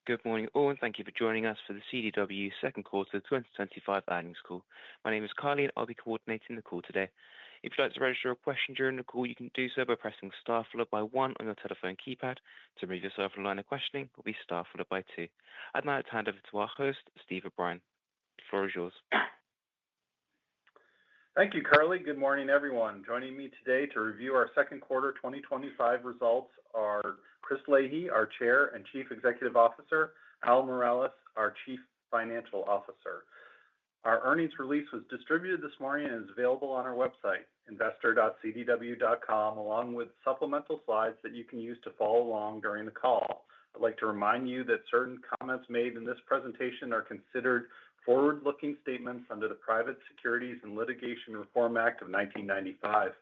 Good morning, all, and thank you for joining us for the CDW second quarter 2025 earnings call. My name is Carly, and I'll be coordinating the call today. If you'd like to register a question during the call, you can do so by pressing star followed by one on your telephone keypad. To remove yourself from the line of questioning, will be star followed by two. I'd now like to hand over to our host, Steve O'Brien. The floor is yours. Thank you, Carly. Good morning, everyone. Joining me today to review our second quarter 2025 results are Chris Leahy, our Chair and Chief Executive Officer, Al Morales, our Chief Financial Officer. Our earnings release was distributed this morning and is available on our website, investor.cdw.com, along with supplemental slides that you can use to follow along during the call. I'd like to remind you that certain comments made in this presentation are considered forward-looking statements under the Private Securities and Litigation Reform Act of 1995.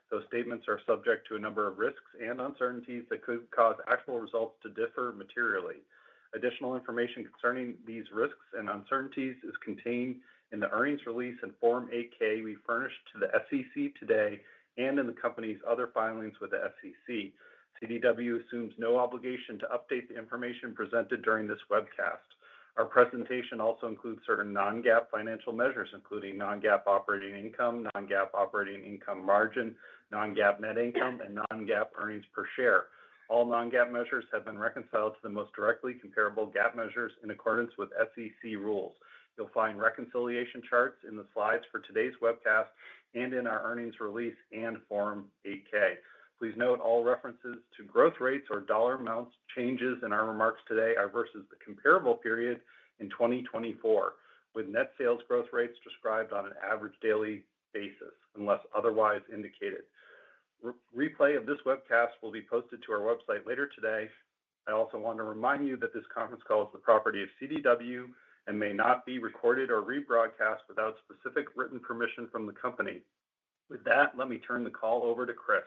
Those statements are subject to a number of risks and uncertainties that could cause actual results to differ materially. Additional information concerning these risks and uncertainties is contained in the earnings release and Form 8-K we furnished to the SEC today and in the company's other filings with the SEC. CDW assumes no obligation to update the information presented during this webcast. Our presentation also includes certain non-GAAP financial measures, including non-GAAP operating income, non-GAAP operating income margin, non-GAAP net income, and non-GAAP earnings per share. All non-GAAP measures have been reconciled to the most directly comparable GAAP measures in accordance with SEC rules. You'll find reconciliation charts in the slides for today's webcast and in our earnings release and Form 8-K. Please note all references to growth rates or dollar amounts changes in our remarks today are versus the comparable period in 2024, with net sales growth rates described on an average daily basis, unless otherwise indicated. Replay of this webcast will be posted to our website later today. I also want to remind you that this conference call is the property of CDW and may not be recorded or rebroadcast without specific written permission from the company. With that, let me turn the call over to Chris.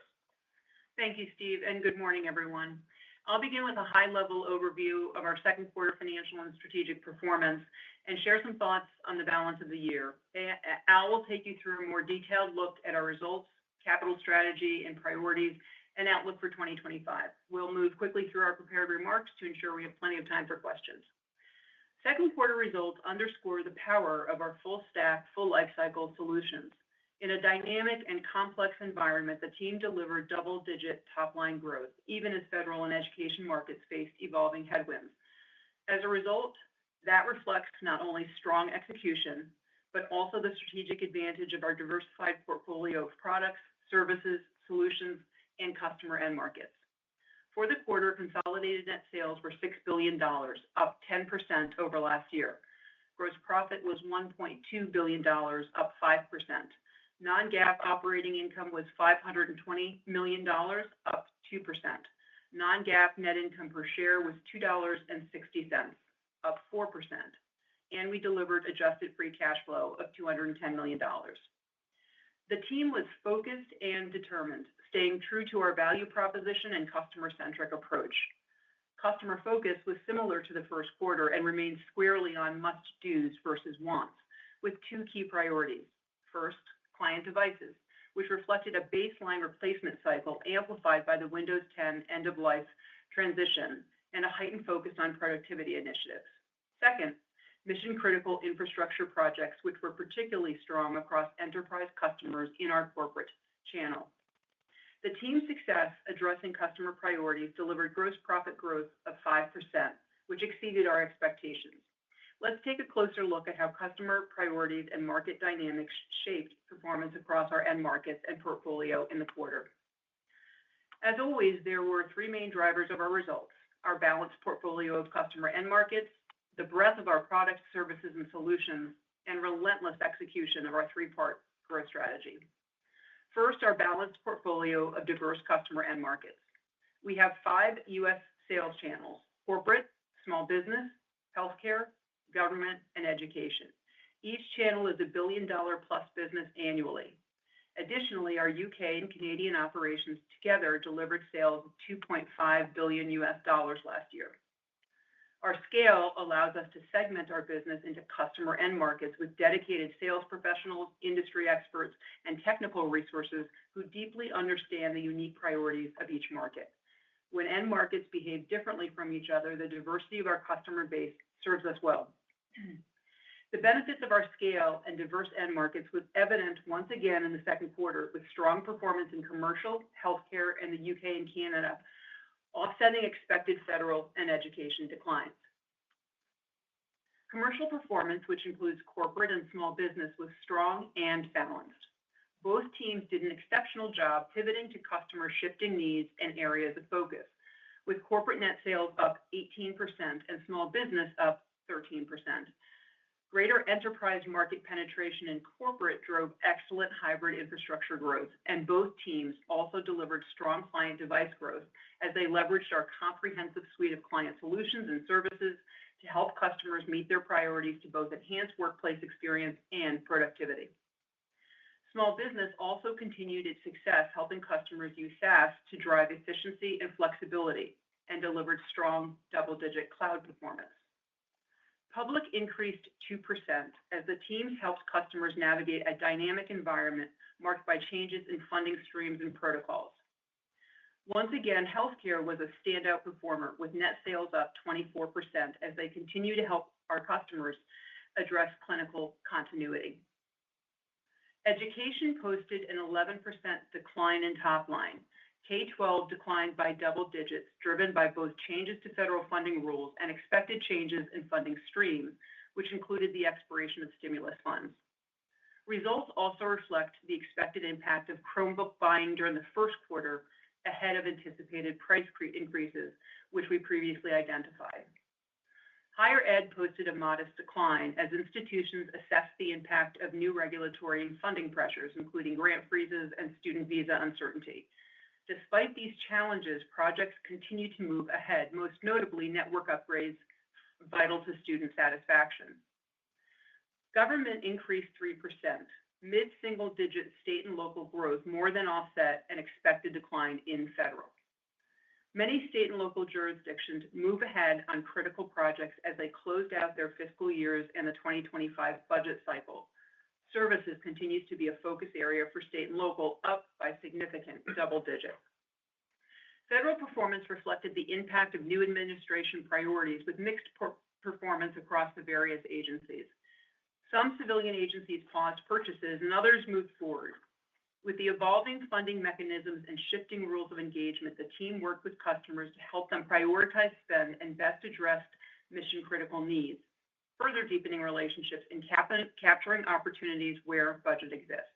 Thank you, Steve, and good morning, everyone. I'll begin with a high-level overview of our second quarter financial and strategic performance and share some thoughts on the balance of the year. Al will take you through a more detailed look at our results, capital strategy, and priorities, and outlook for 2025. We'll move quickly through our prepared remarks to ensure we have plenty of time for questions. Second quarter results underscore the power of our full-stack, full-lifecycle solutions. In a dynamic and complex environment, the team delivered double-digit top-line growth, even as federal and education markets faced evolving headwinds. As a result, that reflects not only strong execution, but also the strategic advantage of our diversified portfolio of products, services, solutions, and customer end markets. For the quarter, consolidated net sales were $6 billion, up 10% over last year. Gross profit was $1.2 billion, up 5%. Non-GAAP operating income was $520 million, up 2%. Non-GAAP net income per share was $2.60, up 4%. And we delivered adjusted free cash flow of $210 million. The team was focused and determined, staying true to our value proposition and customer-centric approach. Customer focus was similar to the first quarter and remained squarely on must-dos versus wants, with two key priorities. First, client devices, which reflected a baseline replacement cycle amplified by the Windows 10 end-of-life transition and a heightened focus on productivity initiatives. Second, mission-critical infrastructure projects, which were particularly strong across enterprise customers in our corporate channel. The team's success addressing customer priorities delivered gross profit growth of 5%, which exceeded our expectations. Let's take a closer look at how customer priorities and market dynamics shaped performance across our end markets and portfolio in the quarter. As always, there were three main drivers of our results: our balanced portfolio of customer end markets, the breadth of our products, services, and solutions, and relentless execution of our three-part growth strategy. First, our balanced portfolio of diverse customer end markets. We have 5 U.S. sales channels: corporate, small business, healthcare, government, and education. Each channel is $1 billion-plus business annually. Additionally, our UK and Canadian operations together delivered sales of $2.5 billion last year. Our scale allows us to segment our business into customer end markets with dedicated sales professionals, industry experts, and technical resources who deeply understand the unique priorities of each market. When end markets behave differently from each other, the diversity of our customer base serves us well. The benefits of our scale and diverse end markets was evident once again in the second quarter, with strong performance in commercial, healthcare, and the UK and Canada, offsetting expected federal and education declines. Commercial performance, which includes corporate and small business, was strong and balanced. Both teams did an exceptional job pivoting to customer shifting needs and areas of focus, with corporate net sales up 18% and small business up 13%. Greater enterprise market penetration in corporate drove excellent hybrid infrastructure growth, and both teams also delivered strong client device growth as they leveraged our comprehensive suite of client solutions and services to help customers meet their priorities to both enhance workplace experience and productivity. Small business also continued its success helping customers use SaaS to drive efficiency and flexibility and delivered strong double-digit cloud performance. Public increased 2% as the teams helped customers navigate a dynamic environment marked by changes in funding streams and protocols. Once again, healthcare was a standout performer with net sales up 24% as they continue to help our customers address clinical continuity. Education posted an 11% decline in top line. K-12 declined by double digits, driven by both changes to federal funding rules and expected changes in funding streams, which included the expiration of stimulus funds. Results also reflect the expected impact of Chromebook buying during the first quarter ahead of anticipated price increases, which we previously identified. Higher ed posted a modest decline as institutions assessed the impact of new regulatory and funding pressures, including grant freezes and student visa uncertainty. Despite these challenges, projects continue to move ahead, most notably network upgrades vital to student satisfaction. Government increased 3%. Mid-single-digit state and local growth more than offset an expected decline in federal. Many state and local jurisdictions move ahead on critical projects as they closed out their fiscal years and the 2025 budget cycle. Services continues to be a focus area for state and local, up by significant double digits. Federal performance reflected the impact of new administration priorities with mixed performance across the various agencies. Some civilian agencies paused purchases and others moved forward. With the evolving funding mechanisms and shifting rules of engagement, the team worked with customers to help them prioritize spend and best address mission-critical needs, further deepening relationships and capturing opportunities where budget exists.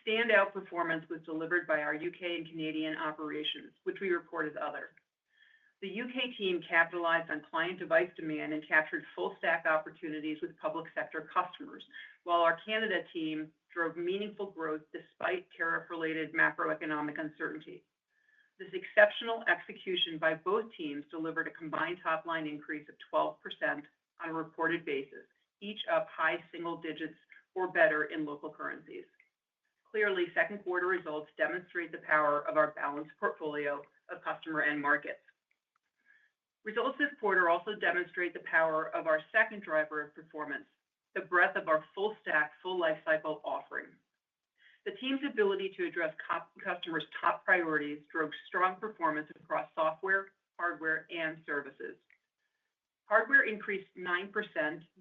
Standout performance was delivered by our UK and Canadian operations, which we report as other. The UK team capitalized on client device demand and captured full-stack opportunities with public sector customers, while our Canada team drove meaningful growth despite tariff-related macroeconomic uncertainty. This exceptional execution by both teams delivered a combined top-line increase of 12% on a reported basis, each up high single digits or better in local currencies. Clearly, second quarter results demonstrate the power of our balanced portfolio of customer end markets. Results this quarter also demonstrate the power of our second driver of performance, the breadth of our full-stack, full-lifecycle offering. The team's ability to address customers' top priorities drove strong performance across software, hardware, and services. Hardware increased 9%,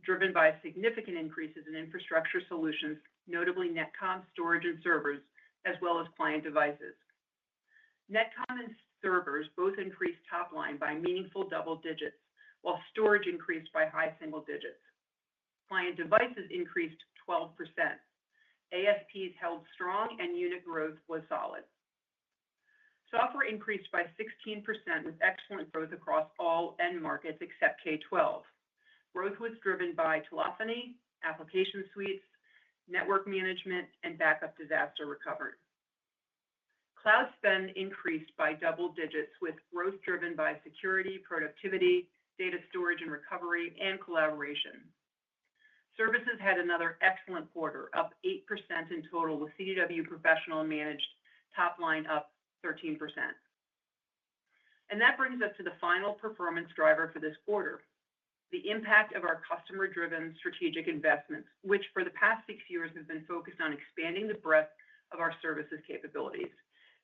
driven by significant increases in infrastructure solutions, notably Netcom, storage, and servers, as well as client devices. Netcom and servers both increased top line by meaningful double digits, while storage increased by high single digits. Client devices increased 12%. ASPs held strong and unit growth was solid. Software increased by 16% with excellent growth across all end markets except K-12. Growth was driven by telephony, application suites, network management, and backup disaster recovery. Cloud spend increased by double digits with growth driven by security, productivity, data storage and recovery, and collaboration. Services had another excellent quarter, up 8% in total, with CDW professional and managed top line up 13%. And that brings us to the final performance driver for this quarter, the impact of our customer-driven strategic investments, which for the past 6 years have been focused on expanding the breadth of our services capabilities.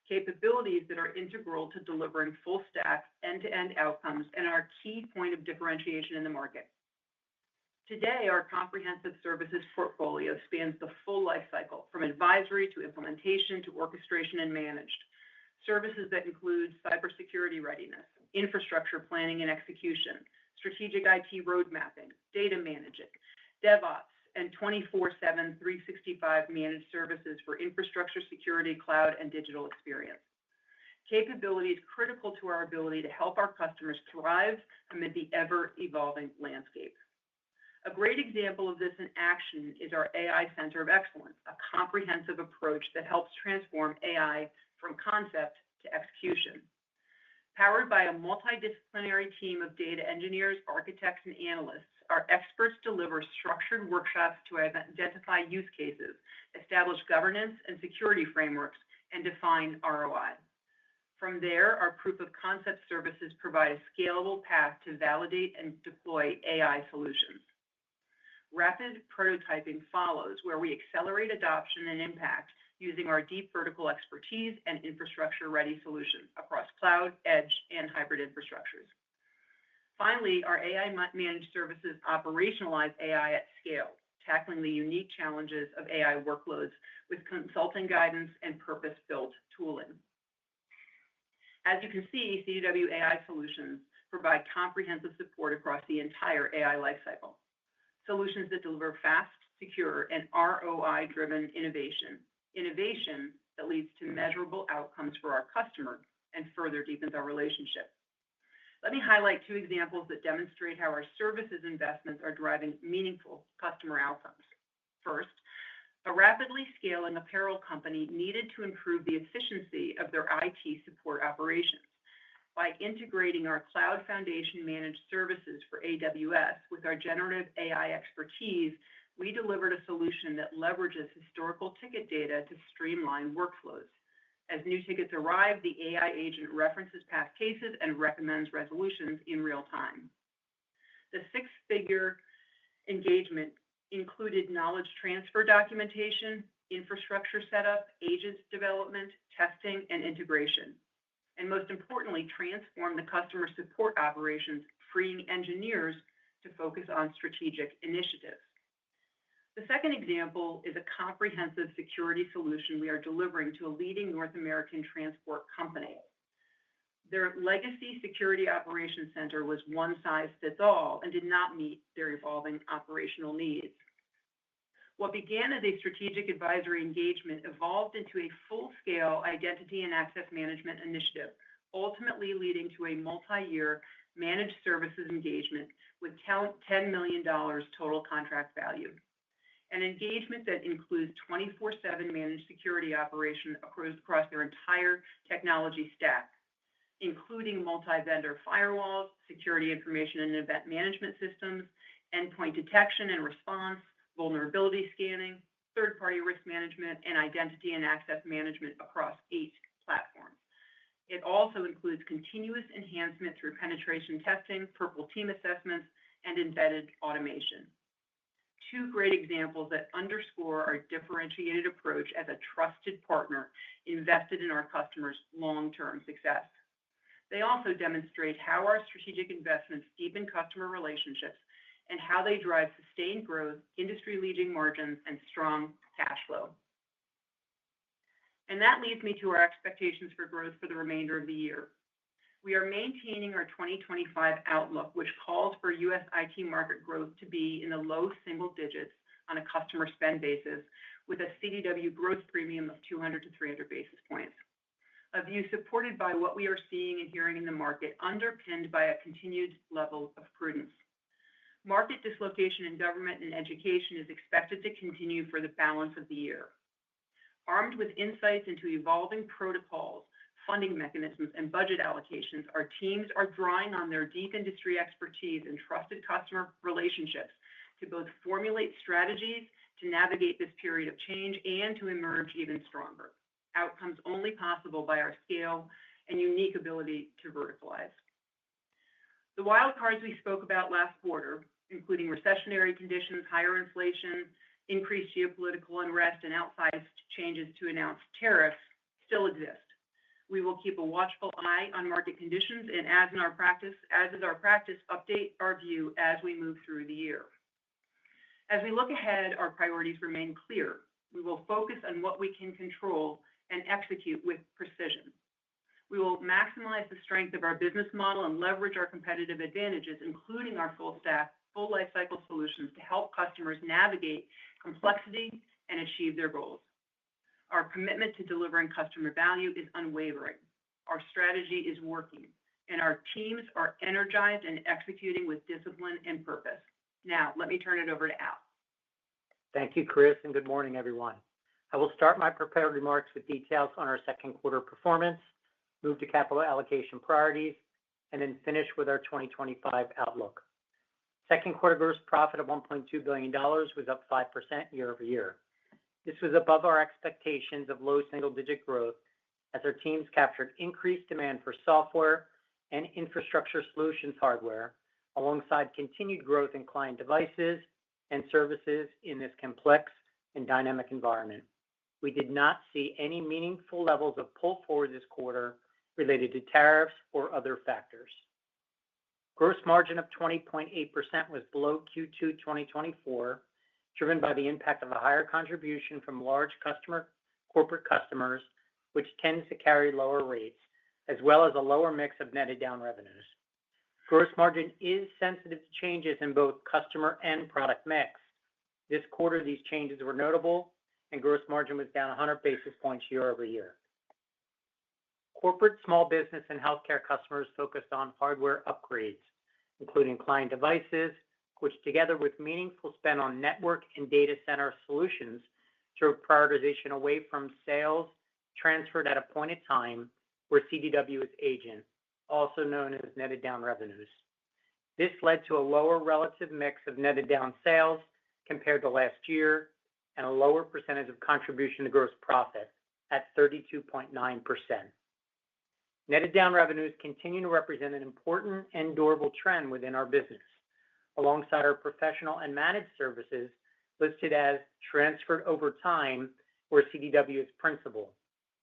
capabilities that are integral to delivering full-stack, end-to-end outcomes and are a key point of differentiation in the market. Today, our comprehensive services portfolio spans the full life cycle, from advisory to implementation to orchestration and managed. Services that include cybersecurity readiness, infrastructure planning and execution, strategic IT road mapping, data management, DevOps, and 24/7, 365 managed services for infrastructure, security, cloud, and digital experience. Capabilities critical to our ability to help our customers thrive amid the ever-evolving landscape. A great example of this in action is our AI Center of Excellence, a comprehensive approach that helps transform AI from concept to execution. Powered by a multidisciplinary team of data engineers, architects, and analysts, our experts deliver structured workshops to identify use cases, establish governance and security frameworks, and define ROI. From there, our proof of concept services provide a scalable path to validate and deploy AI solutions. Rapid prototyping follows, where we accelerate adoption and impact using our deep vertical expertise and infrastructure-ready solutions across cloud, edge, and hybrid infrastructures. Finally, our AI managed services operationalize AI at scale, tackling the unique challenges of AI workloads with consulting guidance and purpose-built tooling. As you can see, CDW AI solutions provide comprehensive support across the entire AI lifecycle. Solutions that deliver fast, secure, and ROI-driven innovation that leads to measurable outcomes for our customer and further deepens our relationship. Let me highlight two examples that demonstrate how our services investments are driving meaningful customer outcomes. First, a rapidly scaling apparel company needed to improve the efficiency of their IT support operations. By integrating our Cloud Foundation managed services for AWS with our generative AI expertise, we delivered a solution that leverages historical ticket data to streamline workflows. As new tickets arrive, the AI agent references past cases and recommends resolutions in real time. The six-figure engagement included knowledge transfer documentation, infrastructure setup, agents development, testing, and integration. And most importantly, transform the customer support operations, freeing engineers to focus on strategic initiatives. The second example is a comprehensive security solution we are delivering to a leading North American transport company. Their legacy security operations center was one size fits all and did not meet their evolving operational needs. What began as a strategic advisory engagement evolved into a full-scale identity and access management initiative, ultimately leading to a multi-year managed services engagement with $10 million total contract value. An engagement that includes 24/7 managed security operation across their entire technology stack, including multi-vendor firewalls, security information and event management systems, endpoint detection and response, vulnerability scanning, third-party risk management, and identity and access management across 8 platforms. It also includes continuous enhancement through penetration testing, purple team assessments, and embedded automation. 2 great examples that underscore our differentiated approach as a trusted partner invested in our customers' long-term success. They also demonstrate how our strategic investments deepen customer relationships and how they drive sustained growth, industry-leading margins, and strong cash flow. And that leads me to our expectations for growth for the remainder of the year. We are maintaining our 2025 outlook, which calls for U.S. IT market growth to be in the low single digits on a customer spend basis, with a CDW growth premium of 200 to 300 basis points. A view supported by what we are seeing and hearing in the market, underpinned by a continued level of prudence. Market dislocation in government and education is expected to continue for the balance of the year. Armed with insights into evolving protocols, funding mechanisms, and budget allocations, our teams are drawing on their deep industry expertise and trusted customer relationships to both formulate strategies to navigate this period of change and to emerge even stronger. Outcomes only possible by our scale and unique ability to verticalize. The wild cards we spoke about last quarter, including recessionary conditions, higher inflation, increased geopolitical unrest, and outsized changes to announced tariffs, still exist. We will keep a watchful eye on market conditions and, as is our practice, update our view as we move through the year. As we look ahead, our priorities remain clear. We will focus on what we can control and execute with precision. We will maximize the strength of our business model and leverage our competitive advantages, including our full lifecycle solutions to help customers navigate complexity and achieve their goals. Our commitment to delivering customer value is unwavering. Our strategy is working, and our teams are energized and executing with discipline and purpose. Now, let me turn it over to Al. Thank you, Chris, and good morning, everyone. I will start my prepared remarks with details on our second quarter performance, move to capital allocation priorities, and then finish with our 2025 outlook. Second quarter gross profit of $1.2 billion was up 5% year over year. This was above our expectations of low single-digit growth as our teams captured increased demand for software and infrastructure solutions hardware, alongside continued growth in client devices and services in this complex and dynamic environment. We did not see any meaningful levels of pull forward this quarter related to tariffs or other factors. Gross margin of 20.8% was below Q2 2024, driven by the impact of a higher contribution from large corporate customers, which tends to carry lower rates, as well as a lower mix of netted down revenues. Gross margin is sensitive to changes in both customer and product mix. This quarter, these changes were notable, and gross margin was down 100 basis points year over year. Corporate, small business, and healthcare customers focused on hardware upgrades, including client devices, which, together with meaningful spend on network and data center solutions, drove prioritization away from sales transferred at a point in time where CDW is agent, also known as netted down revenues. This led to a lower relative mix of netted down sales compared to last year and a lower percentage of contribution to gross profit at 32.9%. Netted down revenues continue to represent an important and durable trend within our business, alongside our professional and managed services listed as transferred over time, where CDW is principal,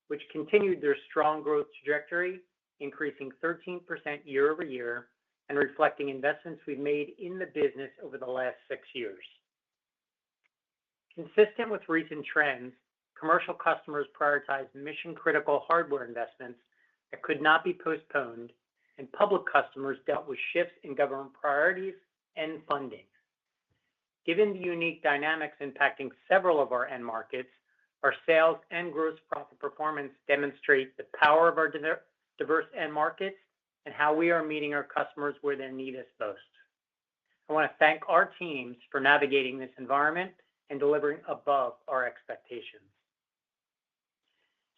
which continued their strong growth trajectory, increasing 13% year over year and reflecting investments we've made in the business over the last 6 years. Consistent with recent trends, commercial customers prioritized mission-critical hardware investments that could not be postponed, and public customers dealt with shifts in government priorities and funding. Given the unique dynamics impacting several of our end markets, our sales and gross profit performance demonstrate the power of our diverse end markets and how we are meeting our customers where they need us most. I want to thank our teams for navigating this environment and delivering above our expectations.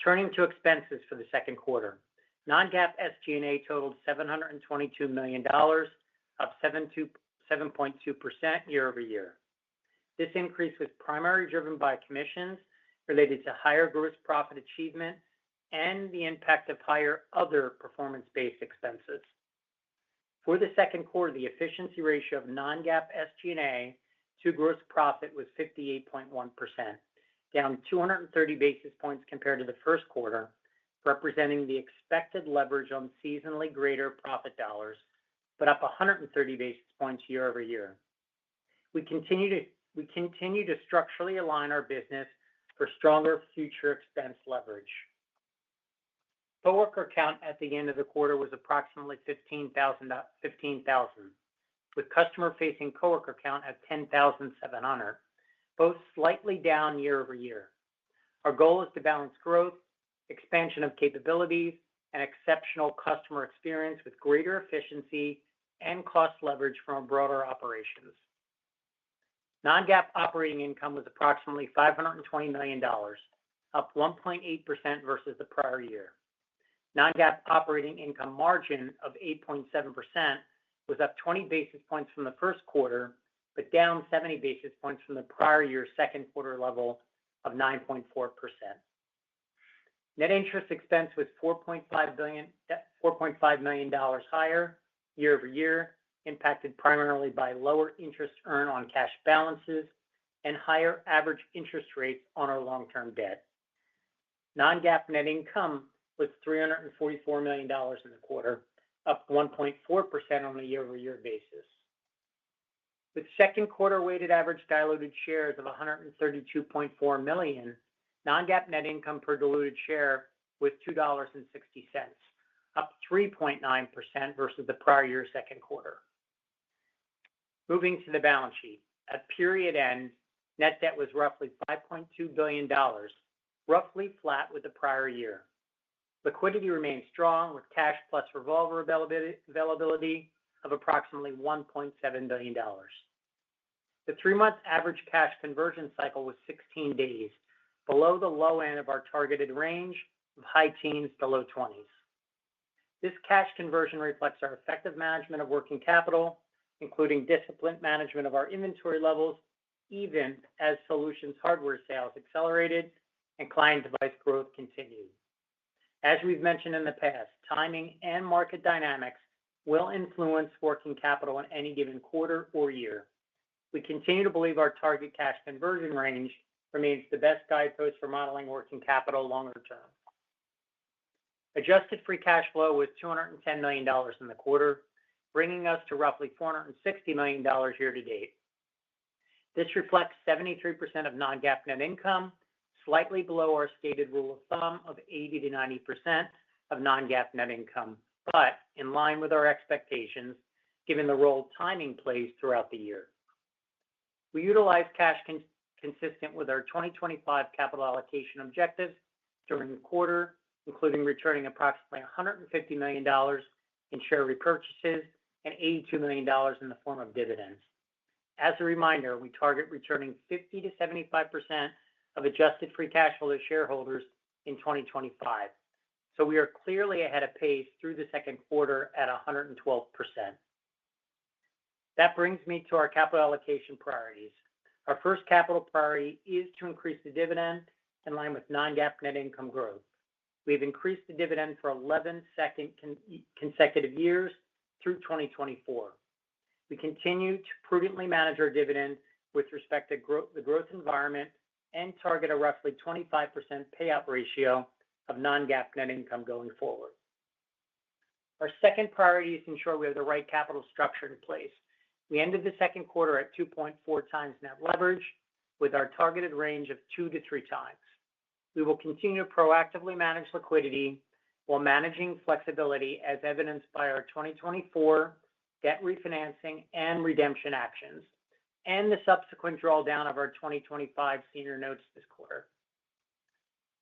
Turning to expenses for the second quarter, non-GAAP SG&A totaled $722 million, up 7.2% year over year. This increase was primarily driven by commissions related to higher gross profit achievement and the impact of higher other performance-based expenses. For the second quarter, the efficiency ratio of non-GAAP SG&A to gross profit was 58.1%, down 230 basis points compared to the first quarter, representing the expected leverage on seasonally greater profit dollars, but up 130 basis points year over year. We continue to structurally align our business for stronger future expense leverage. Coworker count at the end of the quarter was approximately 15,000, with customer-facing coworker count at 10,700, both slightly down year over year. Our goal is to balance growth, expansion of capabilities, and exceptional customer experience with greater efficiency and cost leverage from our broader operations. Non-GAAP operating income was approximately $520 million, up 1.8% versus the prior year. Non-GAAP operating income margin of 8.7% was up 20 basis points from the first quarter, but down 70 basis points from the prior year's second quarter level of 9.4%. Net interest expense was $4.5 million higher year over year, impacted primarily by lower interest earned on cash balances and higher average interest rates on our long-term debt. Non-GAAP net income was $344 million in the quarter, up 1.4% on a year-over-year basis. With second quarter weighted average diluted shares of 132.4 million, non-GAAP net income per diluted share was $2.60, up 3.9% versus the prior year's second quarter. Moving to the balance sheet, at period end, net debt was roughly $5.2 billion, roughly flat with the prior year. Liquidity remains strong with cash plus revolver availability of approximately $1.7 billion. The 3-month average cash conversion cycle was 16 days, below the low end of our targeted range of high teens to low 20s. This cash conversion reflects our effective management of working capital, including disciplined management of our inventory levels, even as solutions hardware sales accelerated and client device growth continued. As we've mentioned in the past, timing and market dynamics will influence working capital in any given quarter or year. We continue to believe our target cash conversion range remains the best guidepost for modeling working capital longer term. Adjusted free cash flow was $210 million in the quarter, bringing us to roughly $460 million year to date. This reflects 73% of non-GAAP net income, slightly below our stated rule of thumb of 80 to 90% of non-GAAP net income, but in line with our expectations, given the role timing plays throughout the year. We utilize cash consistent with our 2025 capital allocation objectives during the quarter, including returning approximately $150 million in share repurchases and $82 million in the form of dividends. As a reminder, we target returning 50 to 75% of adjusted free cash flow to shareholders in 2025. So we are clearly ahead of pace through the second quarter at 112%. That brings me to our capital allocation priorities. Our first capital priority is to increase the dividend in line with non-GAAP net income growth. We've increased the dividend for 11 consecutive years through 2024. We continue to prudently manage our dividend with respect to the growth environment and target a roughly 25% payout ratio of non-GAAP net income going forward. Our second priority is to ensure we have the right capital structure in place. We ended the second quarter at 2.4 times net leverage, with our targeted range of 2 to 3 times. We will continue to proactively manage liquidity while managing flexibility as evidenced by our 2024 debt refinancing and redemption actions, and the subsequent drawdown of our 2025 senior notes this quarter.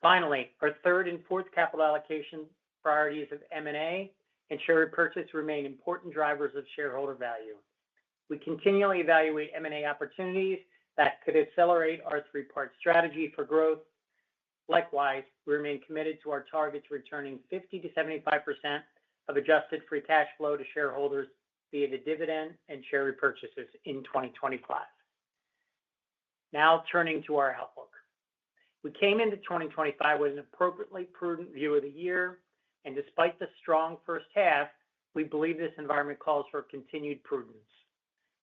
Finally, our third and fourth capital allocation priorities of M&A and share repurchase remain important drivers of shareholder value. We continually evaluate M&A opportunities that could accelerate our 3-part strategy for growth. Likewise, we remain committed to our targets returning 50 to 75% of adjusted free cash flow to shareholders via the dividend and share repurchases in 2025. Now turning to our outlook. We came into 2025 with an appropriately prudent view of the year, and despite the strong first half, we believe this environment calls for continued prudence.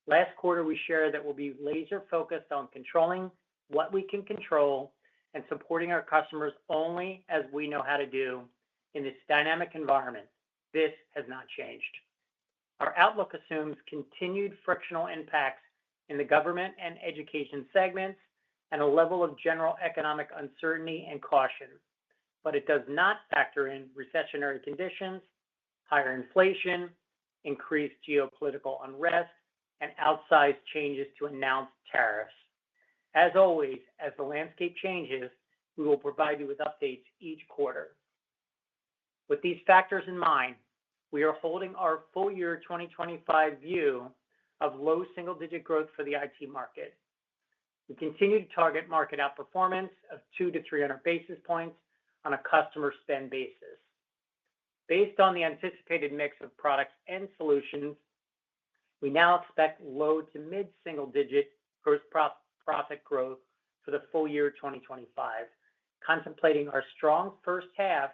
Last quarter, we shared that we'll be laser focused on controlling what we can control and supporting our customers only as we know how to do in this dynamic environment. This has not changed. Our outlook assumes continued frictional impacts in the government and education segments and a level of general economic uncertainty and caution, but it does not factor in recessionary conditions, higher inflation, increased geopolitical unrest, and outsized changes to announced tariffs. As always, as the landscape changes, we will provide you with updates each quarter. With these factors in mind, we are holding our full year 2025 view of low single-digit growth for the IT market. We continue to target market outperformance of 200 to 300 basis points on a customer spend basis. Based on the anticipated mix of products and solutions, we now expect low to mid single-digit gross profit growth for the full year 2025, contemplating our strong first half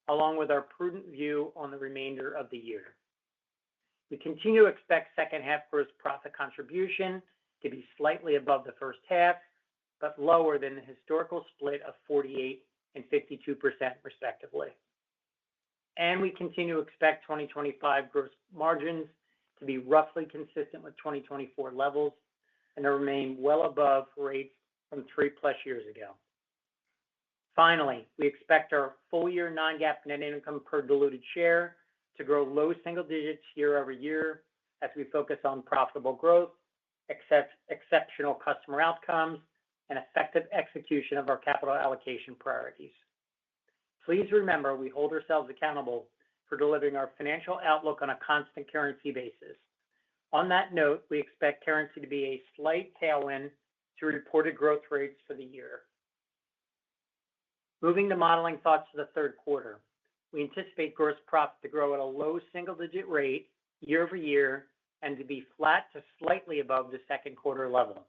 along with our prudent view on the remainder of the year. We continue to expect second half gross profit contribution to be slightly above the first half, but lower than the historical split of 48% and 52% respectively. and we continue to expect 2025 gross margins to be roughly consistent with 2024 levels and to remain well above rates from 3+ years ago. Finally, we expect our full-year non-GAAP net income per diluted share to grow low single digits year-over-year as we focus on profitable growth, exceptional customer outcomes, and effective execution of our capital allocation priorities. Please remember, we hold ourselves accountable for delivering our financial outlook on a constant currency basis. On that note, we expect currency to be a slight tailwind to reported growth rates for the year. Moving to modeling thoughts for the third quarter, we anticipate gross profit to grow at a low single-digit rate year-over-year and to be flat to slightly above the second quarter level.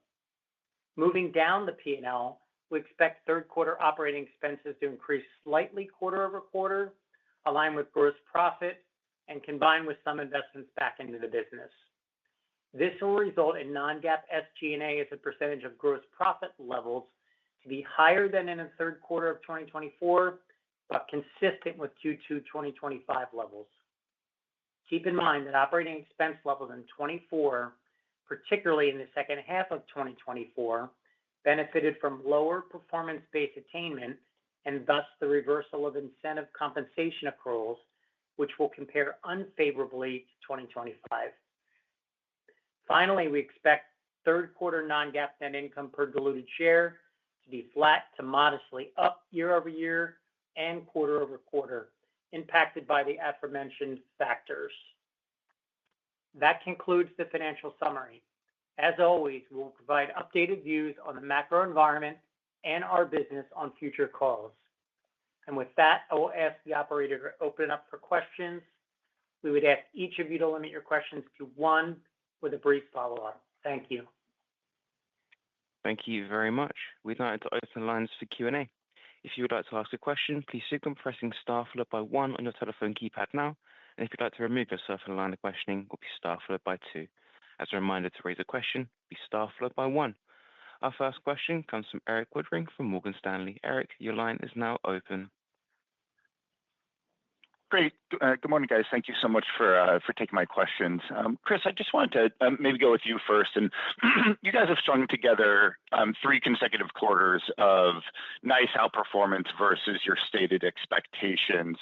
Moving down the P&L, we expect third quarter operating expenses to increase slightly quarter-over-quarter, align with gross profit, and combine with some investments back into the business. This will result in non-GAAP SG&A as a percentage of gross profit levels to be higher than in the third quarter of 2024, but consistent with Q2 2025 levels. Keep in mind that operating expense levels in 2024, particularly in the second half of 2024, benefited from lower performance-based attainment and thus the reversal of incentive compensation accruals, which will compare unfavorably to 2025. Finally, we expect third quarter non-GAAP net income per diluted share to be flat to modestly up year-over-year and quarter-over-quarter, impacted by the aforementioned factors. That concludes the financial summary. As always, we will provide updated views on the macro environment and our business on future calls. With that, I will ask the operator to open up for questions. We would ask each of you to limit your questions to one with a brief follow-up. Thank you. Thank you very much. We'd like to open lines for Q&A. If you would like to ask a question, please signal pressing star followed by 1 on your telephone keypad now. And if you'd like to remove yourself from the line of questioning, it will be star followed by 2. As a reminder, to raise a question, be star followed by 1. Our first question comes from Erik Woodring from Morgan Stanley. Erik, your line is now open. Great. Good morning, guys. Thank you so much for taking my questions. Chris, I just wanted to maybe go with you first. And you guys have strung together 3 consecutive quarters of nice outperformance versus your stated expectations.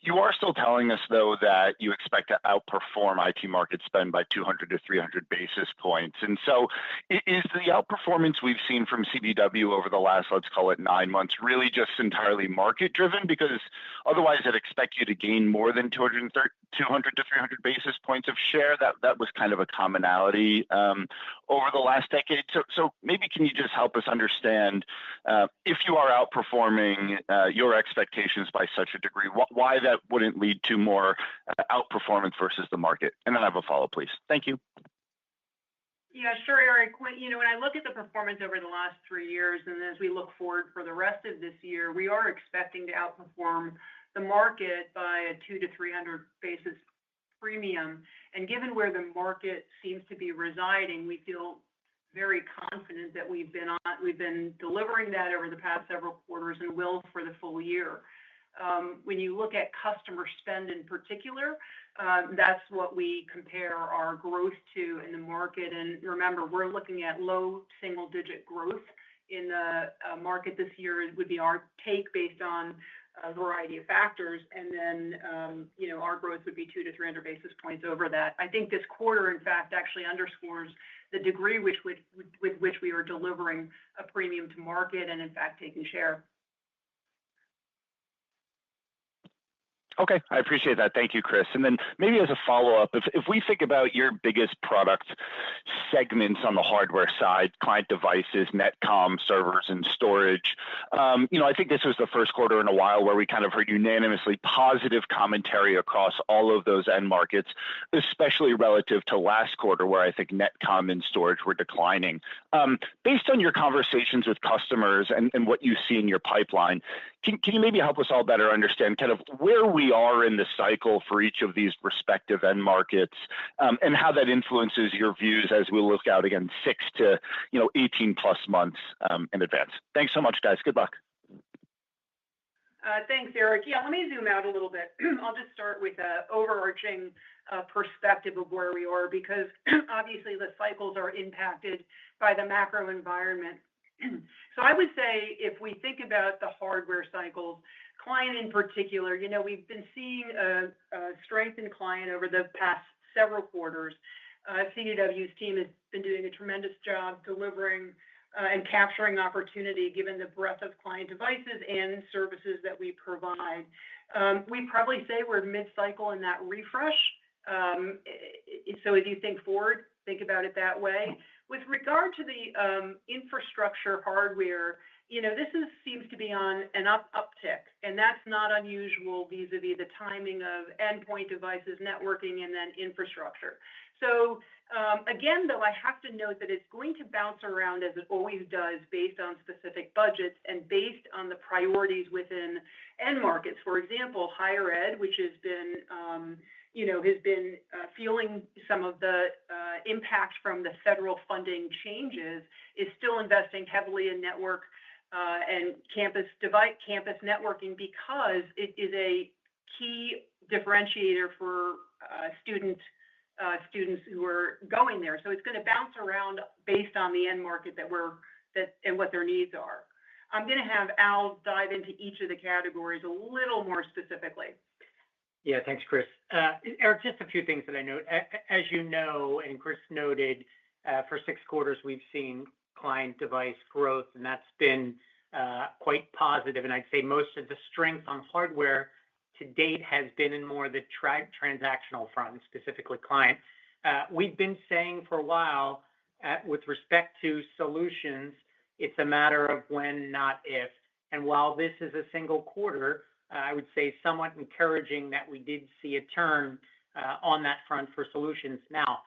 You are still telling us, though, that you expect to outperform IT market spend by 200 to 300 basis points. And so is the outperformance we've seen from CDW over the last, let's call it 9 months, really just entirely market-driven? Because otherwise, I'd expect you to gain more than 200 to 300 basis points of share. That was kind of a commonality over the last decade. So maybe can you just help us understand if you are outperforming your expectations by such a degree, why that wouldn't lead to more outperformance versus the market? And then I have a follow-up, please. Thank you. Yeah, sure, Erik. When I look at the performance over the last 3 years, and as we look forward for the rest of this year, we are expecting to outperform the market by a 200 to 300 basis premium. And given where the market seems to be residing, we feel very confident that we've been delivering that over the past several quarters and will for the full year. When you look at customer spend in particular, that's what we compare our growth to in the market. And remember, we're looking at low single-digit growth in the market this year. It would be our take based on a variety of factors. And then, our growth would be 200 to 300 basis points over that. I think this quarter, in fact, actually underscores the degree with which we are delivering a premium to market and, in fact, taking share. Okay, I appreciate that. Thank you, Chris. And then maybe as a follow-up, if we think about your biggest product segments on the hardware side, client devices, netcom, servers, and storage, I think this was the first quarter in a while where we kind of heard unanimously positive commentary across all of those end markets, especially relative to last quarter where I think netcom and storage were declining. Based on your conversations with customers and what you see in your pipeline, can you maybe help us all better understand kind of where we are in the cycle for each of these respective end markets and how that influences your views as we look out again 6 to 18+ months in advance? Thanks so much, guys. Good luck. Thanks, Eric. Yeah, let me zoom out a little bit. I'll just start with an overarching perspective of where we are because obviously the cycles are impacted by the macro environment. So I would say if we think about the hardware cycles, client in particular, we've been seeing a strength in client over the past several quarters. CDW's team has been doing a tremendous job delivering and capturing opportunity given the breadth of client devices and services that we provide. We probably say we're mid-cycle in that refresh. So as you think forward, think about it that way. With regard to the infrastructure hardware, seems to be on an uptick, and that's not unusual vis-a-vis the timing of endpoint devices, networking, and then infrastructure. So again, though, I have to note that it's going to bounce around as it always does based on specific budgets and based on the priorities within end markets. For example, higher ed, which has been feeling some of the impact from the federal funding changes, is still investing heavily in network and campus networking because it is a key differentiator for students who are going there. So it's going to bounce around based on the end market and what their needs are. I'm going to have Al dive into each of the categories a little more specifically. Yeah, thanks, Chris. Eric, just a few things that I note. As you know, and Chris noted, for 6 quarters, we've seen client device growth, and that's been quite positive. And I'd say most of the strength on hardware to date has been in more the transactional front, specifically client. We've been saying for a while, with respect to solutions, it's a matter of when, not if. And while this is a single quarter, I would say somewhat encouraging that we did see a turn on that front for solutions. Now,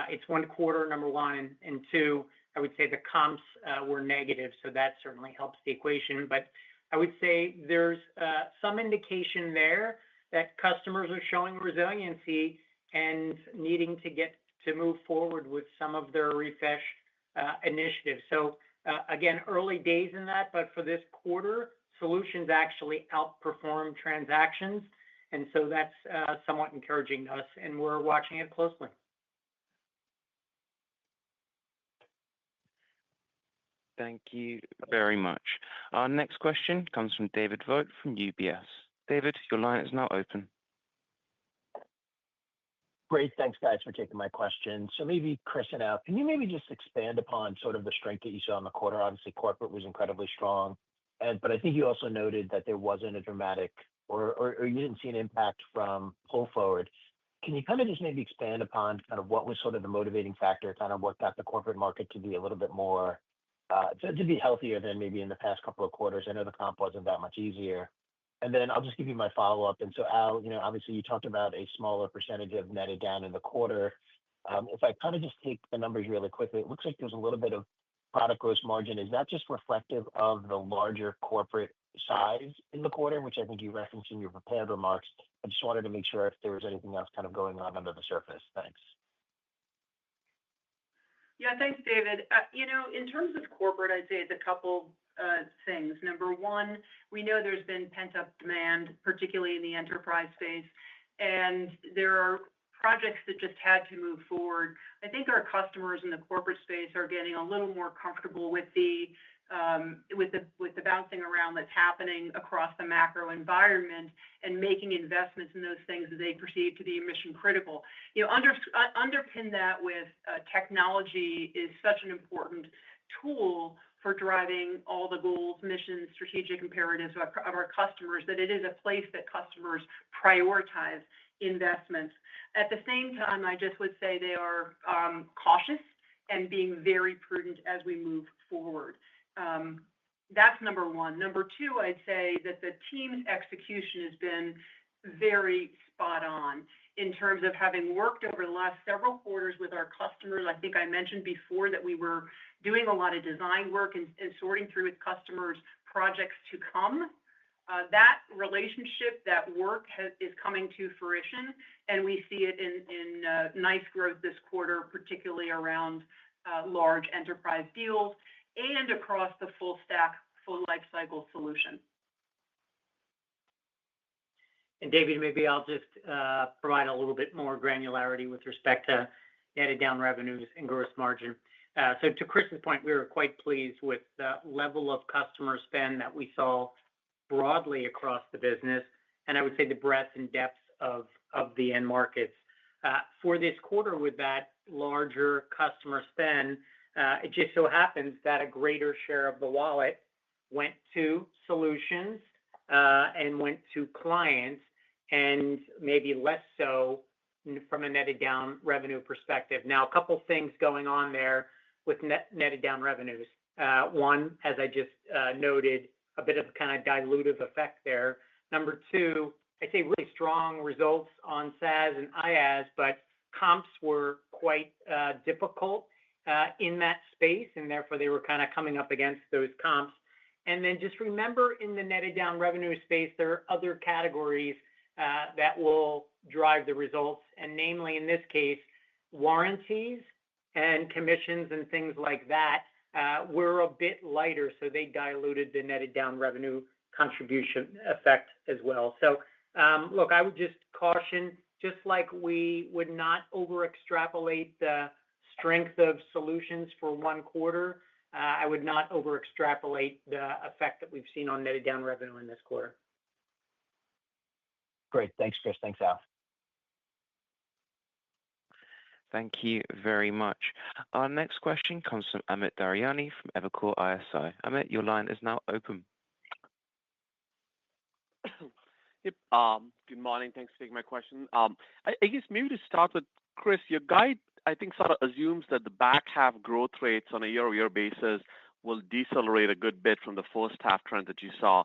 it's 1 quarter, number one, and two, I would say the comps were negative, so that certainly helps the equation. But I would say there's some indication there that customers are showing resiliency and needing to move forward with some of their refresh initiatives. So again, early days in that, but for this quarter, solutions actually outperform transactions. And so that's somewhat encouraging to us, and we're watching it closely. Thank you very much. Our next question comes from David Vogt from UBS. David, your line is now open. Great. Thanks, guys, for taking my question. So maybe, Chris and Al, can you maybe just expand upon sort of the strength that you saw in the quarter? Obviously, corporate was incredibly strong. But I think you also noted that there wasn't a dramatic or you didn't see an impact from pull forward. Can you kind of just maybe expand upon kind of what was sort of the motivating factor, kind of what got the corporate market to be a little bit more, to be healthier than maybe in the past couple of quarters? I know the comp wasn't that much easier. And then I'll just give you my follow-up. And so, Al, obviously you talked about a smaller percentage of netted down in the quarter. If I kind of just take the numbers really quickly, it looks like there's a little bit of product gross margin. Is that just reflective of the larger corporate size in the quarter, which I think you referenced in your prepared remarks? I just wanted to make sure if there was anything else kind of going on under the surface. Thanks. Yeah, thanks, David. In terms of corporate, I'd say it's a couple things. Number one, we know there's been pent-up demand, particularly in the enterprise space, and there are projects that just had to move forward. I think our customers in the corporate space are getting a little more comfortable with the bouncing around that's happening across the macro environment and making investments in those things that they perceive to be mission critical. Underpin that with technology is such an important tool for driving all the goals, missions, strategic imperatives of our customers, that it is a place that customers prioritize investments. At the same time, I just would say they are cautious and being very prudent as we move forward. That's number one. Number two, I'd say that the team's execution has been very spot on in terms of having worked over the last several quarters with our customers. I think I mentioned before that we were doing a lot of design work and sorting through with customers projects to come. That relationship, that work is coming to fruition, and we see it in nice growth this quarter, particularly around large enterprise deals and across the full stack, full life cycle solution. And David, maybe I'll just provide a little bit more granularity with respect to netted down revenues and gross margin. So to Chris's point, we were quite pleased with the level of customer spend that we saw broadly across the business, and I would say the breadth and depth of the end markets. For this quarter, with that larger customer spend, it just so happens that a greater share of the wallet went to solutions and went to clients, and maybe less so from a netted down revenue perspective. Now, a couple things going on there with netted down revenues. One, as I just noted, a bit of kind of dilutive effect there. Number two, I'd say really strong results on SaaS and IaaS, but comps were quite difficult in that space, and therefore they were kind of coming up against those comps. And then just remember, in the netted down revenue space, there are other categories that will drive the results, and namely, in this case, warranties and commissions and things like that were a bit lighter, so they diluted the netted down revenue contribution effect as well. So, look, I would just caution, just like we would not over extrapolate the strength of solutions for one quarter, I would not over extrapolate the effect that we've seen on netted down revenue in this quarter. Great. Thanks, Chris. Thanks, Al. Thank you very much. Our next question comes from Amit Daryanani from Evercore ISI. Amit, your line is now open. Yep. Good morning. Thanks for taking my question. I guess maybe to start with, Chris, your guide, I think, sort of assumes that the back half growth rates on a year-over-year basis will decelerate a good bit from the first half trend that you saw.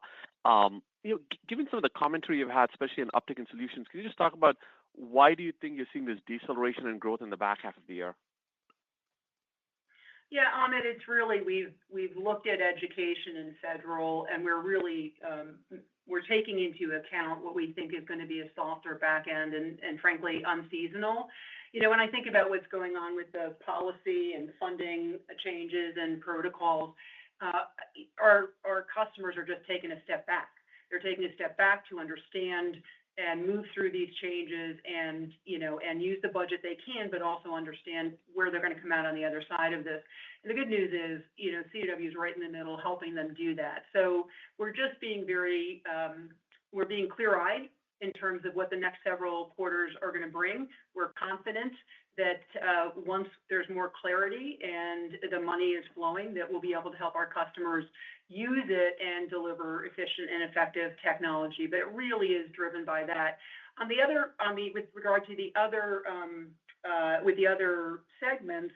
Given some of the commentary you've had, especially in uptick in solutions, can you just talk about why do you think you're seeing this deceleration in growth in the back half of the year? Yeah, Amit, it's really we've looked at education and federal, and we're really we're taking into account what we think is going to be a softer back end and frankly unseasonal. When I think about what's going on with the policy and funding changes and protocols, our customers are just taking a step back. They're taking a step back to understand and move through these changes and use the budget they can, but also understand where they're going to come out on the other side of this. And the good news is, CDW is right in the middle helping them do that. So we're just being we're being clear-eyed in terms of what the next several quarters are going to bring. We're confident that once there's more clarity and the money is flowing, that we'll be able to help our customers use it and deliver efficient and effective technology. But it really is driven by that. With regard to the other segments,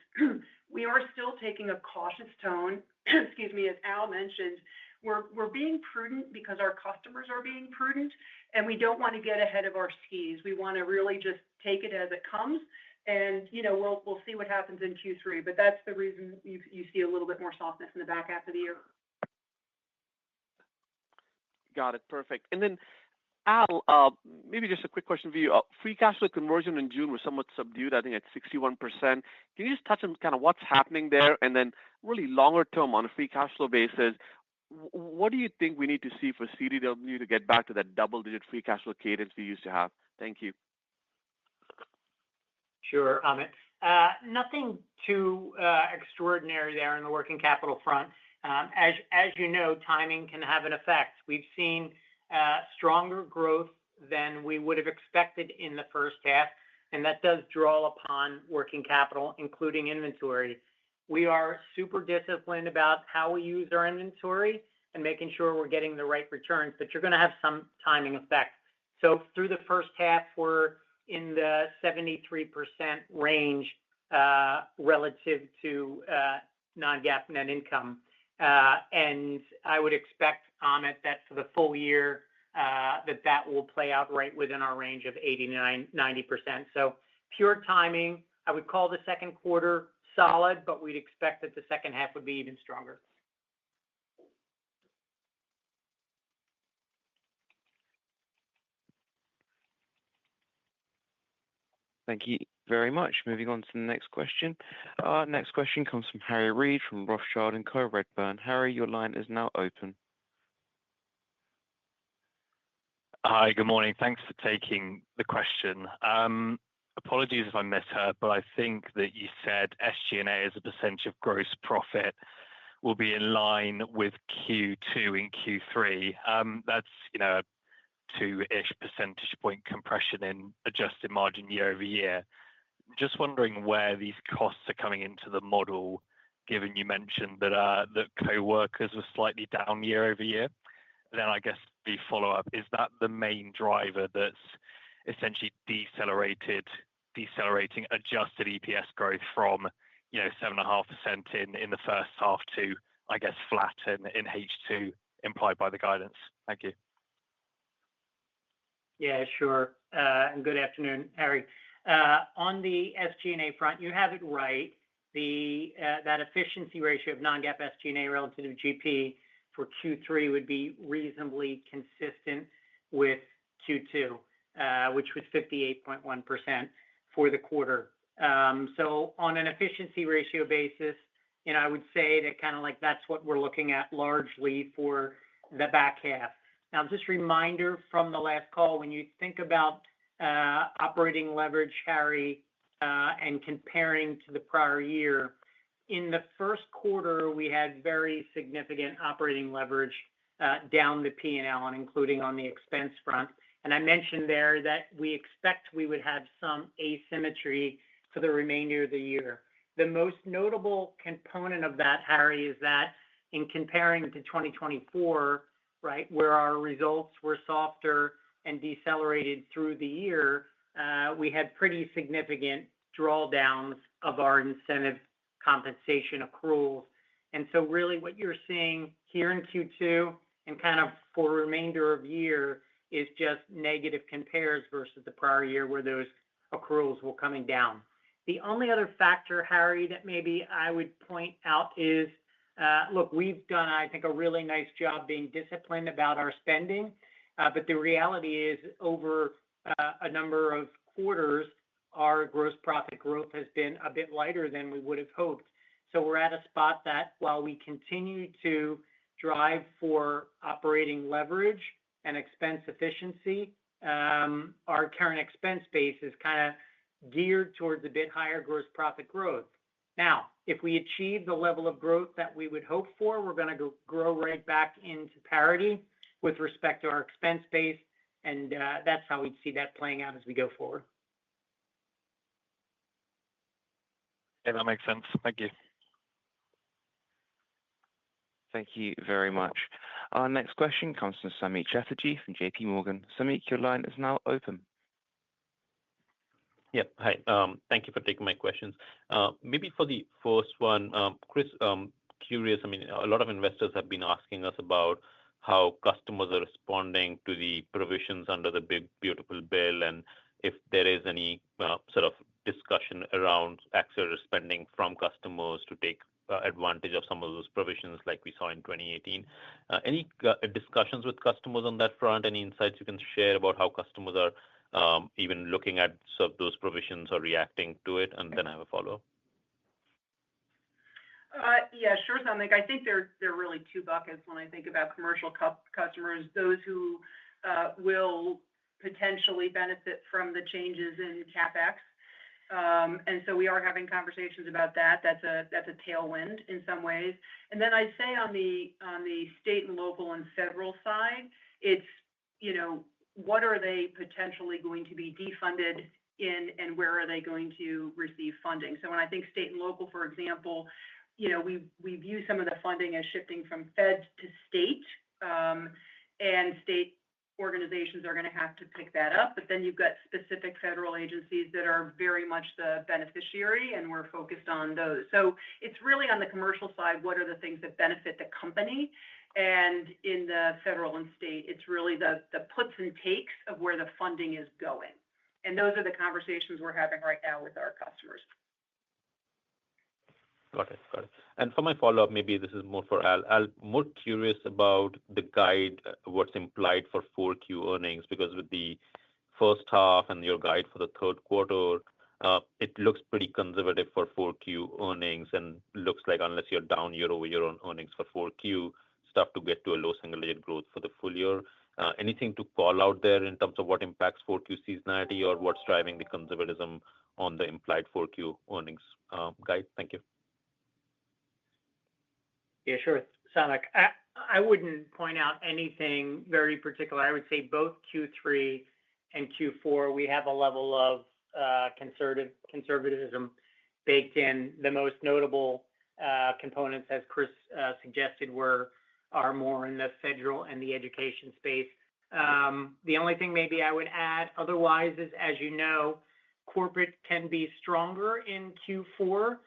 we are still taking a cautious tone. Excuse me, as Al mentioned, we're being prudent because our customers are being prudent, and we don't want to get ahead of our skis. We want to really just take it as it comes, and we'll see what happens in Q3. But that's the reason you see a little bit more softness in the back half of the year. Got it. Perfect. And then, Al, maybe just a quick question for you. Free cash flow conversion in June was somewhat subdued, I think at 61%. Can you just touch on kind of what's happening there? And then really longer term on a free cash flow basis, what do you think we need to see for CDW to get back to that double-digit free cash flow cadence we used to have? Thank you. Sure, Amit. Nothing too extraordinary there in the working capital front. As you know, timing can have an effect. We've seen stronger growth than we would have expected in the first half, and that does draw upon working capital, including inventory. We are super disciplined about how we use our inventory and making sure we're getting the right returns, but you're going to have some timing effect. So through the first half, we're in the 73% range relative to non-GAAP net income. And I would expect, Amit, that for the full year, that will play out right within our range of 89-90%. So pure timing. I would call the second quarter solid, but we'd expect that the second half would be even stronger. Thank you very much. Moving on to the next question. Our next question comes from Harry Reid from Rothschild & Co Redburn. Harry, your line is now open. Hi, good morning. Thanks for taking the question. Apologies if I misheard, but I think that you said SG&A as a percentage of gross profit will be in line with Q2 and Q3. That's, a 2-ish percentage point compression in adjusted margin year over year. Just wondering where these costs are coming into the model, given you mentioned that co-workers were slightly down year over year. Then I guess the follow-up, is that the main driver that's essentially decelerating adjusted EPS growth from 7.5% in the first half to, I guess, flat in H2 implied by the guidance? Thank you. Yeah, sure. And good afternoon, Harry. On the SG&A front, you have it right. That efficiency ratio of non-GAAP SG&A relative to GP for Q3 would be reasonably consistent with Q2, which was 58.1% for the quarter. So on an efficiency ratio basis, I would say that kind of like that's what we're looking at largely for the back half. Now, just a reminder from the last call, when you think about operating leverage, Harry, and comparing to the prior year, in the first quarter, we had very significant operating leverage down the P&L, and including on the expense front. And I mentioned there that we expect we would have some asymmetry for the remainder of the year. The most notable component of that, Harry, is that in comparing to 2024, right, where our results were softer and decelerated through the year, we had pretty significant drawdowns of our incentive compensation accruals. And so really what you're seeing here in Q2 and kind of for the remainder of the year is just negative compares versus the prior year where those accruals were coming down. The only other factor, Harry, that maybe I would point out is, look, we've done, I think, a really nice job being disciplined about our spending. But the reality is over a number of quarters, our gross profit growth has been a bit lighter than we would have hoped. So we're at a spot that while we continue to drive for operating leverage and expense efficiency, our current expense base is kind of geared towards a bit higher gross profit growth. Now, if we achieve the level of growth that we would hope for, we're going to grow right back into parity with respect to our expense base. And that's how we'd see that playing out as we go forward. Yeah, that makes sense. Thank you. Thank you very much. Our next question comes from Samik Chatterjee from JP Morgan. Samik, your line is now open. Yep. Hi. Thank you for taking my questions. Maybe for the first one, Chris, curious, I mean, a lot of investors have been asking us about how customers are responding to the provisions under the Big Beautiful Bill and if there is any sort of discussion around accelerated spending from customers to take advantage of some of those provisions like we saw in 2018. Any discussions with customers on that front? Any insights you can share about how customers are even looking at sort of those provisions or reacting to it? And then I have a follow-up. Yeah, sure, Samik. I think there are really two buckets when I think about commercial customers, those who will potentially benefit from the changes in CapEx. And so we are having conversations about that. That's a tailwind in some ways. And then I'd say on the state and local and federal side, it's, what are they potentially going to be defunded in and where are they going to receive funding? So when I think state and local, for example, we view some of the funding as shifting from fed to state, and state organizations are going to have to pick that up. But then you've got specific federal agencies that are very much the beneficiary, and we're focused on those. So it's really on the commercial side, what are the things that benefit the company? And in the federal and state, it's really the puts and takes of where the funding is going. And those are the conversations we're having right now with our customers. Got it. Got it. And for my follow-up, maybe this is more for Al. I'm more curious about the guide, what's implied for 4Q earnings, because with the first half and your guide for the third quarter, it looks pretty conservative for 4Q earnings and looks like unless you're down year over year on earnings for 4Q, stuff to get to a low single-digit growth for the full year. Anything to call out there in terms of what impacts 4Q seasonality or what's driving the conservatism on the implied 4Q earnings guide? Thank you. Yeah, sure, Samik. I wouldn't point out anything very particular. I would say both Q3 and Q4, we have a level of conservatism baked in. The most notable components, as Chris suggested, are more in the federal and the education space. The only thing maybe I would add otherwise is, as you know, corporate can be stronger in Q4,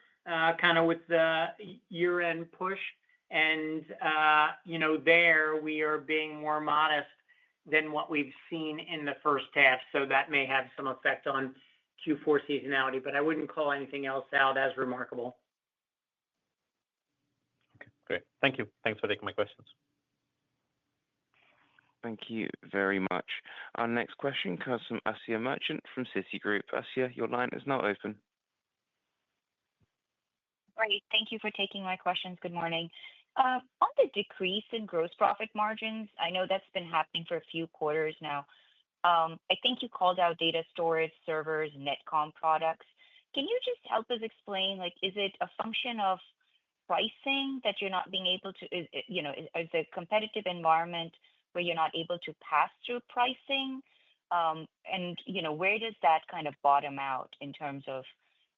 kind of with the year-end push. And, there we are being more modest than what we've seen in the first half. So that may have some effect on Q4 seasonality, but I wouldn't call anything else out as remarkable. Okay, great. Thank you. Thanks for taking my questions. Thank you very much. Our next question comes from Asiya Merchant from Citigroup. Asiya, your line is now open. Great. Thank you for taking my questions. Good morning. On the decrease in gross profit margins, I know that's been happening for a few quarters now. I think you called out data storage, servers, netcom products. Can you just help us explain, is it a function of pricing that you're not being able to, is the competitive environment where you're not able to pass through pricing? And, where does that kind of bottom out in terms of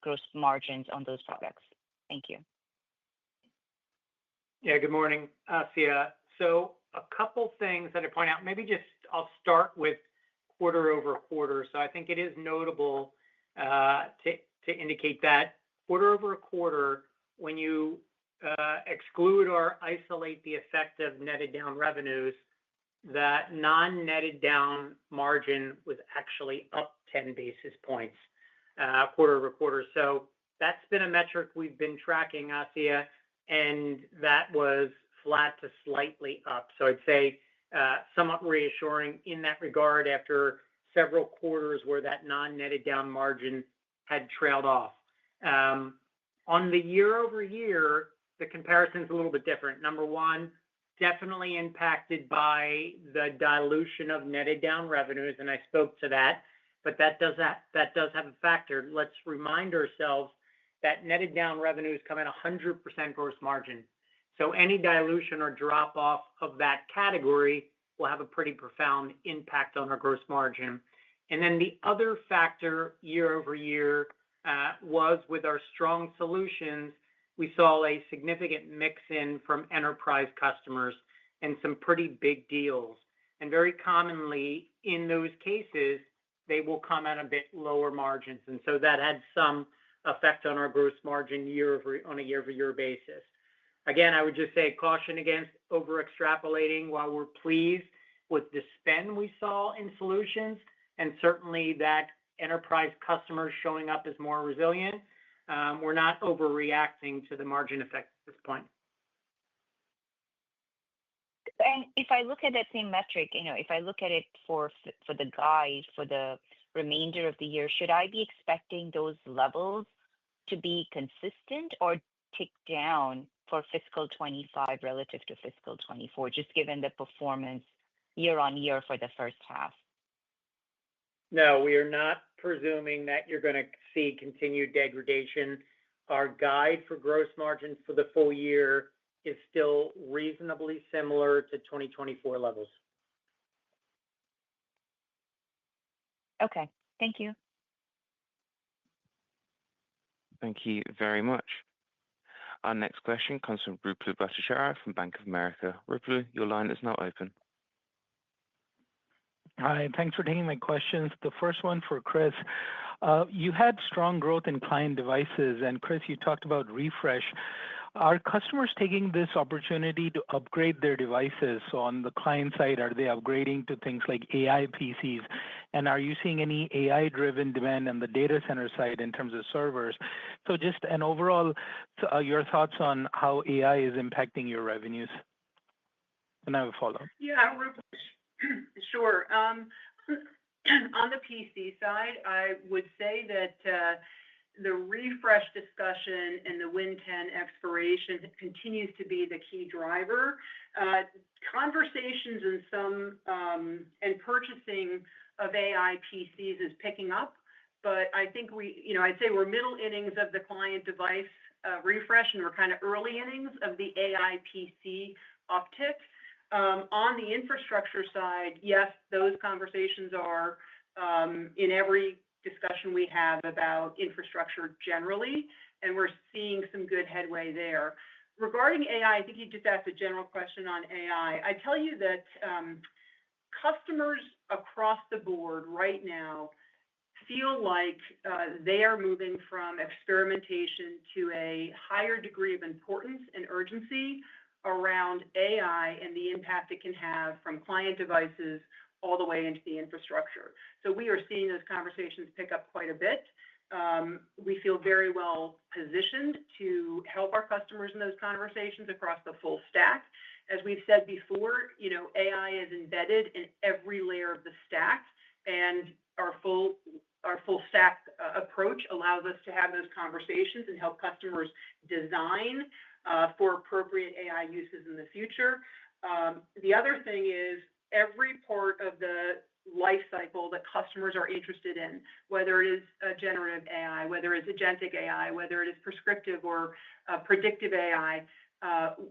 gross margins on those products? Thank you. Yeah, good morning, Asiya. So a couple things that I point out, I'll start with quarter over quarter. So I think it is notable to indicate that quarter over quarter, when you exclude or isolate the effect of netted down revenues, that non-netted down margin was actually up 10 basis points quarter over quarter. So that's been a metric we've been tracking, Asiya, and that was flat to slightly up. So I'd say somewhat reassuring in that regard after several quarters where that non-netted down margin had trailed off. On the year over year, the comparison is a little bit different. Number one, definitely impacted by the dilution of netted down revenues, and I spoke to that, but that does have a factor. Let's remind ourselves that netted down revenues come at 100% gross margin. So any dilution or drop off of that category will have a pretty profound impact on our gross margin. And then the other factor year over year was with our strong solutions, we saw a significant mix in from enterprise customers and some pretty big deals. And very commonly in those cases, they will come at a bit lower margins. And so that had some effect on our gross margin on a year-over-year basis. Again, I would just say caution against over extrapolating. While we're pleased with the spend we saw in solutions, and certainly that enterprise customers showing up as more resilient, we're not overreacting to the margin effect at this point. And if I look at that same metric, if I look at it for the guide for the remainder of the year, should I be expecting those levels to be consistent or tick down for fiscal 25 relative to fiscal 24, just given the performance year on year for the first half? No, we are not presuming that you're going to see continued degradation. Our guide for gross margins for the full year is still reasonably similar to 2024 levels. Okay, thank you. Thank you very much. Our next question comes from Ruplu Bhattacharya from Bank of America. Ruplu, your line is now open. Hi, thanks for taking my questions. The first one for Chris. You had strong growth in client devices, and Chris, you talked about refresh. Are customers taking this opportunity to upgrade their devices? So on the client side, are they upgrading to things like AI PCs? And are you seeing any AI-driven demand on the data center side in terms of servers? So just an overall, your thoughts on how AI is impacting your revenues? And I have a follow-up. Yeah, sure. On the PC side, I would say that the refresh discussion and the Win 10 expiration continues to be the key driver. Conversations and purchasing of AI PCs is picking up, but I think I'd say we're middle innings of the client device refresh, and we're kind of early innings of the AI PC uptick. On the infrastructure side, yes, those conversations are in every discussion we have about infrastructure generally, and we're seeing some good headway there. Regarding AI, I think you just asked a general question on AI. I tell you that customers across the board right now feel like they are moving from experimentation to a higher degree of importance and urgency around AI and the impact it can have from client devices all the way into the infrastructure. So we are seeing those conversations pick up quite a bit. We feel very well positioned to help our customers in those conversations across the full stack. As we've said before, AI is embedded in every layer of the stack, and our full stack approach allows us to have those conversations and help customers design for appropriate AI uses in the future. The other thing is every part of the life cycle that customers are interested in, whether it is generative AI, whether it's agentic AI, whether it is prescriptive or predictive AI,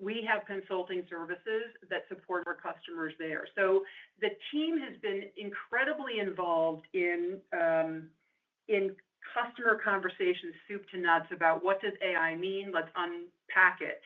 we have consulting services that support our customers there. So the team has been incredibly involved in customer conversations, soup to nuts, about what does AI mean. Let's unpack it.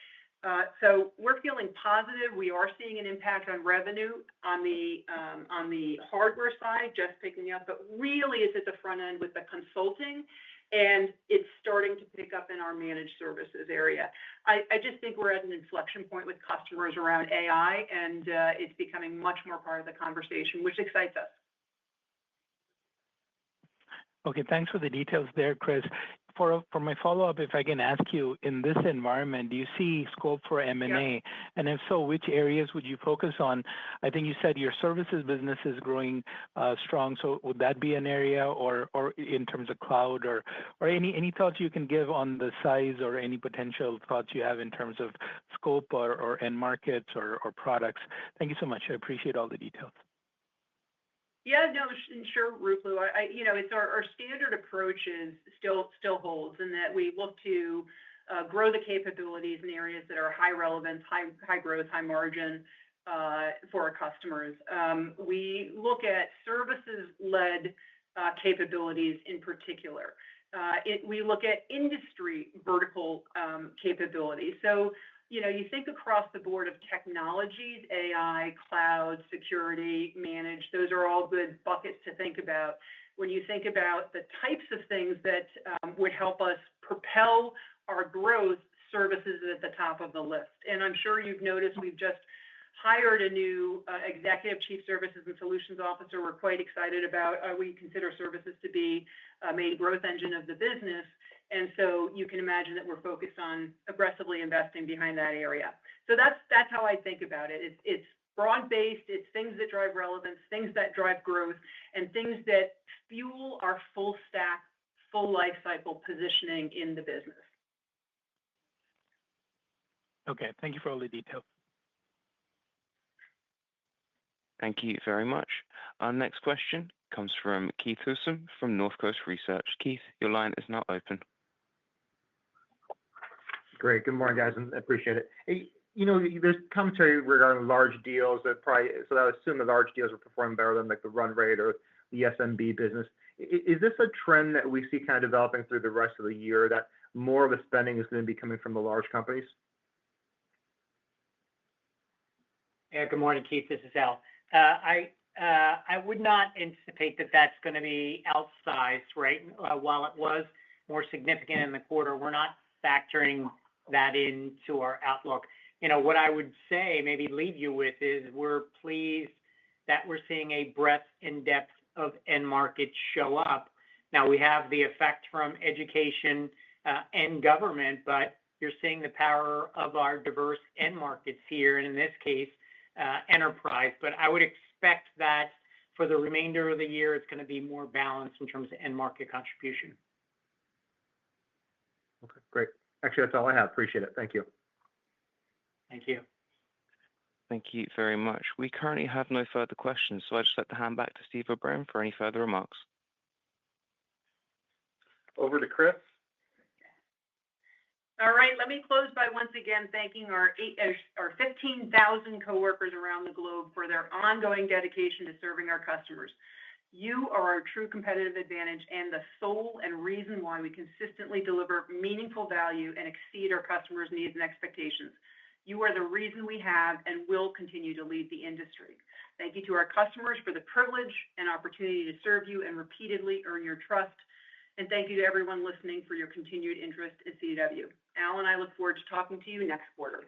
So we're feeling positive. We are seeing an impact on revenue on the hardware side, just picking up, but really it's at the front end with the consulting, and it's starting to pick up in our managed services area. I just think we're at an inflection point with customers around AI, and it's becoming much more part of the conversation, which excites us. Okay, thanks for the details there, Chris. For my follow-up, if I can ask you, in this environment, do you see scope for M&A? Yep. And if so, which areas would you focus on? I think you said your services business is growing strong, so would that be an area, or in terms of cloud, or any thoughts you can give on the size, or any potential thoughts you have in terms of scope or end markets or products? Thank you so much. I appreciate all the details. Yeah, no, sure, Ruplu. It's our standard approach is still holds in that we look to grow the capabilities in areas that are high relevance, high growth, high margin for our customers. We look at services-led capabilities in particular. We look at industry vertical capabilities. So, you think across the board of technologies, AI, cloud, security, managed, those are all good buckets to think about. When you think about the types of things that would help us propel our growth, services is at the top of the list. And I'm sure you've noticed we've just hired a new executive chief services and solutions officer. We're quite excited about. We consider services to be a main growth engine of the business. And so you can imagine that we're focused on aggressively investing behind that area. So that's how I think about it. It's broad-based. It's things that drive relevance, things that drive growth, and things that fuel our full stack, full life cycle positioning in the business. Okay, thank you for all the details. Thank you very much. Our next question comes from Keith Housum from Northcoast Research. Keith, your line is now open. Great. Good morning, guys, and I appreciate it. Hey, there's commentary regarding large deals so I would assume the large deals are performing better than like the run rate or the SMB business. Is this a trend that we see kind of developing through the rest of the year, that more of the spending is going to be coming from the large companies? Yeah, good morning, Keith. This is Al. I would not anticipate that that's going to be outsized, right? While it was more significant in the quarter, we're not factoring that into our outlook. What I would say, maybe leave you with, is we're pleased that we're seeing a breadth and depth of end markets show up. Now, we have the effect from education and government, but you're seeing the power of our diverse end markets here, and in this case, enterprise. But I would expect that for the remainder of the year, it's going to be more balanced in terms of end market contribution. Great. Actually, that's all I have. Appreciate it. Thank you. Thank you. Thank you very much. We currently have no further questions, so I'd just like to hand back to Steve O'Brien for any further remarks. Over to Chris. All right, let me close by once again thanking our 15,000 coworkers around the globe for their ongoing dedication to serving our customers. You are our true competitive advantage and the soul and reason why we consistently deliver meaningful value and exceed our customers' needs and expectations. You are the reason we have and will continue to lead the industry. Thank you to our customers for the privilege and opportunity to serve you and repeatedly earn your trust. And thank you to everyone listening for your continued interest in CDW. Al and I look forward to talking to you next quarter.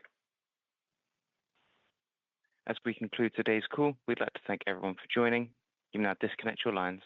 As we conclude today's call, we'd like to thank everyone for joining. You may now disconnect your lines.